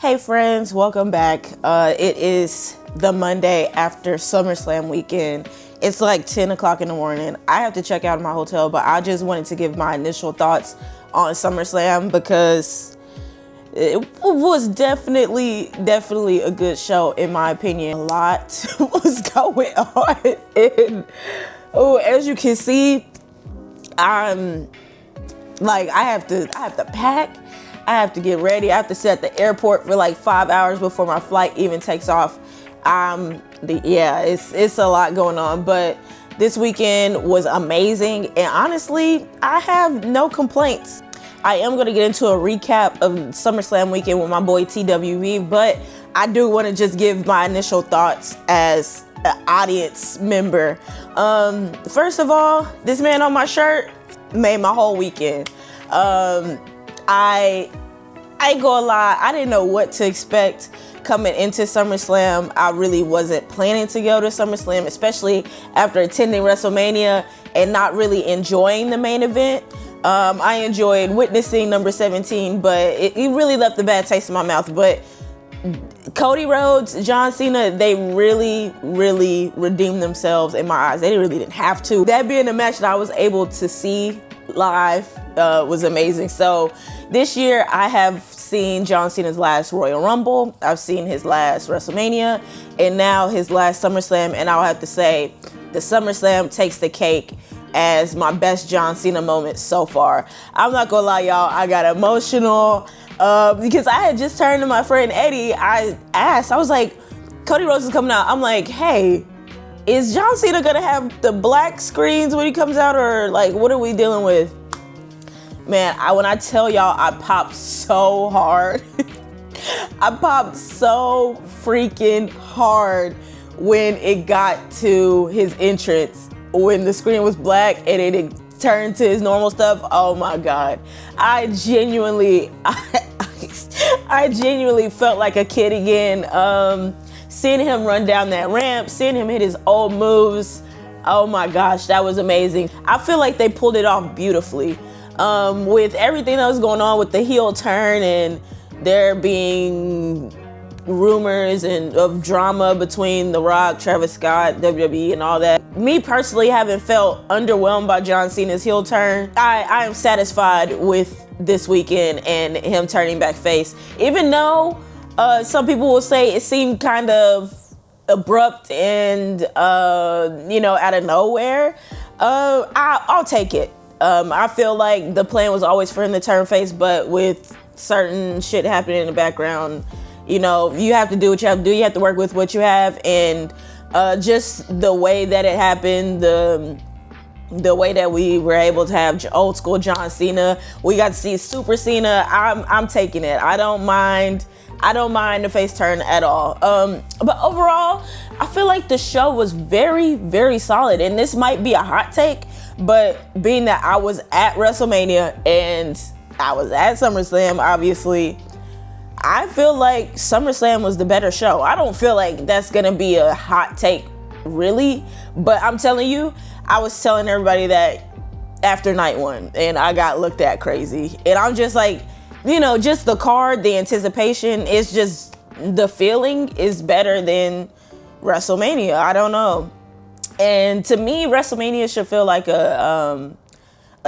Hey friends, welcome back. It is the Monday after Summerslam weekend. It's like 10 o'clock in the morning. I have to check out of my hotel, but I just wanted to give my initial thoughts on Summerslam because it was definitely a good show in my opinion. A lot was going on, and as you can see, I have to pack. I have to get ready. I have to sit at the airport for like 5 hours before my flight even takes off. It's a lot going on, but this weekend was amazing, and honestly, I have no complaints. I am going to get into a recap of SummerSlam weekend with my boy TWV, but I do want to just give my initial thoughts as an audience member. First of all, this man on my shirt made my whole weekend. I ain't gonna lie, I didn't know what to expect coming into SummerSlam. I really wasn't planning to go to SummerSlam, especially after attending WrestleMania and not really enjoying the main event. I enjoyed witnessing number 17, but it really left a bad taste in my mouth. But Cody Rhodes, John Cena, they really redeemed themselves in my eyes. They really didn't have to. That being a match that I was able to see live was amazing. So this year I have seen John Cena's last Royal Rumble, I've seen his last WrestleMania, and now his last SummerSlam, and I'll have to say the SummerSlam takes the cake as my best John Cena moment so far. I'm not gonna lie, y'all, I got emotional because I had just turned to my friend Eddie. I was like, Cody Rhodes is coming out. I'm like, hey, is John Cena gonna have the black screens when he comes out, or like what are we dealing with? Man, when I tell y'all, I popped so hard. I popped so freaking hard when it got to his entrance, when the screen was black and it turned to his normal stuff. Oh my God. I genuinely felt like a kid again. Seeing him run down that ramp, seeing him hit his old moves. Oh my gosh, that was amazing. I feel like they pulled it off beautifully. With everything that was going on with the heel turn and there being rumors and of drama between The Rock, Travis Scott, WWE and all that. Me personally haven't felt underwhelmed by John Cena's heel turn. I am satisfied with this weekend and him turning back face. Even though some people will say it seemed kind of abrupt and out of nowhere, I'll take it. I feel like the plan was always for him to turn face, but with certain shit happening in the background, you have to do what you have to do. You have to work with what you have, and just the way that it happened, the way that we were able to have old school John Cena, we got to see Super Cena. I'm taking it. I don't mind the face turn at all. But overall, I feel like the show was very solid, and this might be a hot take, but being that I was at WrestleMania and I was at SummerSlam, obviously, I feel like SummerSlam was the better show. I don't feel like that's gonna be a hot take, really, but I'm telling you, I was telling everybody that after night one, and I got looked at crazy. And I'm just like, just the card, the anticipation, is just, the feeling is better than WrestleMania. I don't know. And to me, WrestleMania should feel like a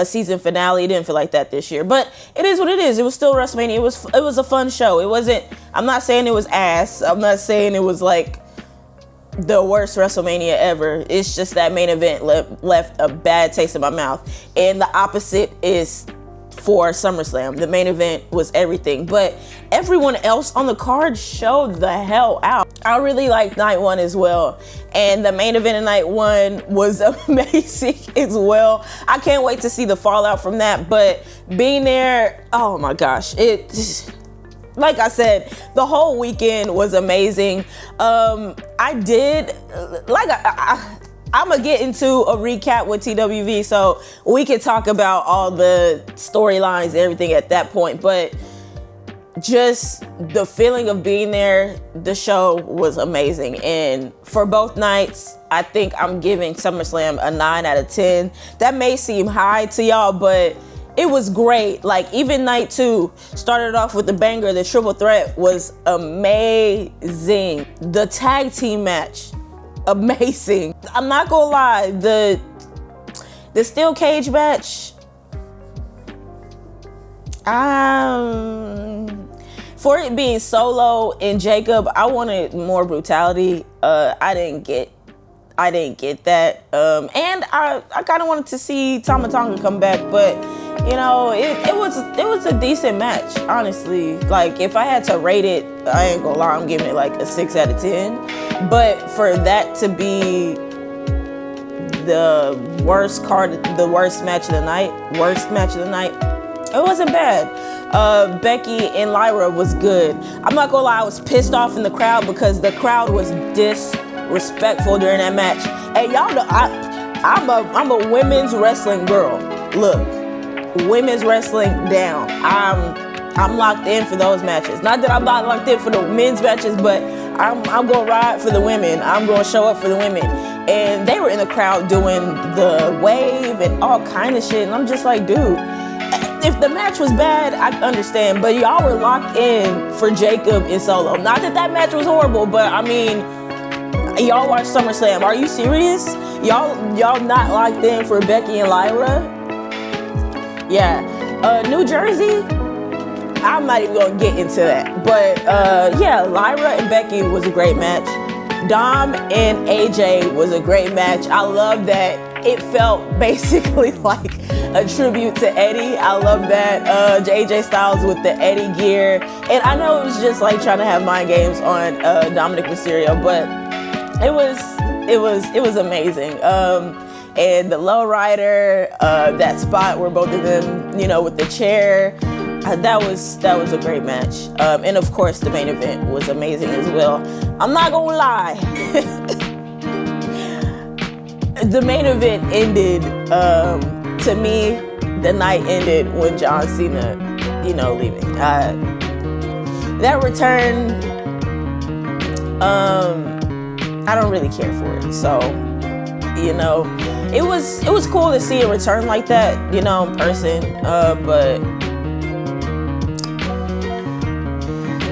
season finale. It didn't feel like that this year, but it is what it is. It was still WrestleMania. It was a fun show. It wasn't, I'm not saying it was ass. I'm not saying it was like the worst WrestleMania ever. It's just that main event left a bad taste in my mouth. And the opposite is for SummerSlam. The main event was everything, but everyone else on the card showed the hell out. I really liked night one as well, and the main event of night one was amazing as well. I can't wait to see the fallout from that, but being there, oh my gosh, like I said, the whole weekend was amazing. I'm gonna get into a recap with TWV, so we can talk about all the storylines and everything at that point, but just the feeling of being there, the show was amazing. And for both nights, I think I'm giving SummerSlam a 9 out of 10. That may seem high to y'all, but It was great. Like, even night 2 started off with the banger. The triple threat was amazing. The tag team match, amazing. I'm not gonna lie, the steel cage match, for it being Solo and Jacob, I wanted more brutality. I didn't get that. And I kind of wanted to see Tama Tonga come back, but you know, it was a decent match, honestly. Like, if I had to rate it, I ain't gonna lie, I'm giving it like a 6 out of 10. But for that to be the worst match of the night, it wasn't bad. Becky and Lyra was good. I'm not gonna lie, I was pissed off in the crowd because the crowd was disrespectful during that match. Hey, y'all know I'm a women's wrestling girl. Look, women's wrestling down. I'm locked in for those matches. Not that I'm not locked in for the men's matches, but I'm gonna ride for the women. I'm gonna show up for the women. And they were in the crowd doing the wave and all kind of shit. And I'm just like, dude, if the match was bad, I understand. But y'all were locked in for Jacob and Solo. Not that match was horrible, but I mean, y'all watch SummerSlam. Are you serious? Y'all not locked in for Becky and Lyra? Yeah. New Jersey, I'm not even gonna get into that. But yeah, Lyra and Becky was a great match. Dom and AJ was a great match. I love that it felt basically like a tribute to Eddie. I love that. AJ Styles with the Eddie gear. And I know it was just like trying to have mind games on Dominic Mysterio, but it was amazing. And the lowrider, that spot where both of them, you know, with the chair, that was a great match. And of course, the main event was amazing as well. I'm not gonna lie. The main event ended, to me, the night ended when John Cena, you know, leaving. That return, I don't really care for it. So, you know, it was cool to see a return like that, you know, in person. But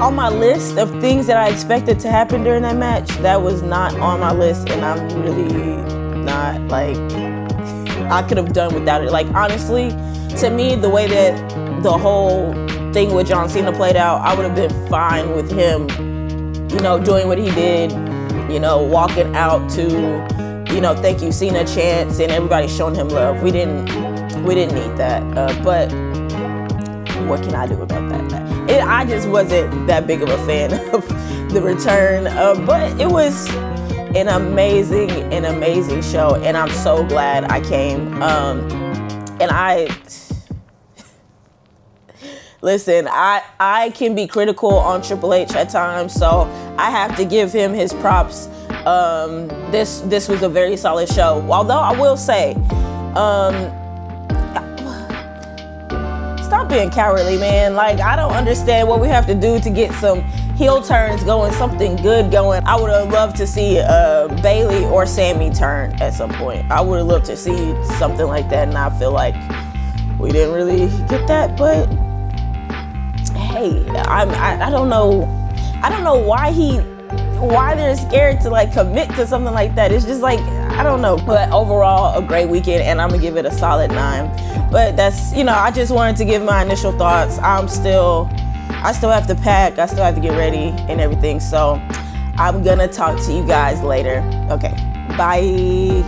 on my list of things that I expected to happen during that match, that was not on my list, and I'm really not, like, I could have done without it. Like, honestly, to me, the way that the whole thing with John Cena played out, I would have been fine with him, you know, doing what he did, you know, walking out to, you know, thank you Cena chants and everybody showing him love. We didn't need that. But what can I do about that? I just wasn't that big of a fan of the return, but it was an amazing show, and I'm so glad I came. And listen, I can be critical on Triple H at times, so I have to give him his props. This was a very solid show. Although I will say, stop being cowardly, man. Like, I don't understand what we have to do to get some heel turns going, something good going. I would have loved to see Bailey or Sammy turn at some point. I would have loved to see something like that, and I feel like we didn't really get that. But hey, I don't know why they're scared to like commit to something like that. It's just like, I don't know. But overall, a great weekend, and I'm gonna give it a solid 9. But that's, you know, I just wanted to give my initial thoughts. I still have to pack, I still have to get ready and everything. So I'm gonna talk to you guys later. Okay, bye.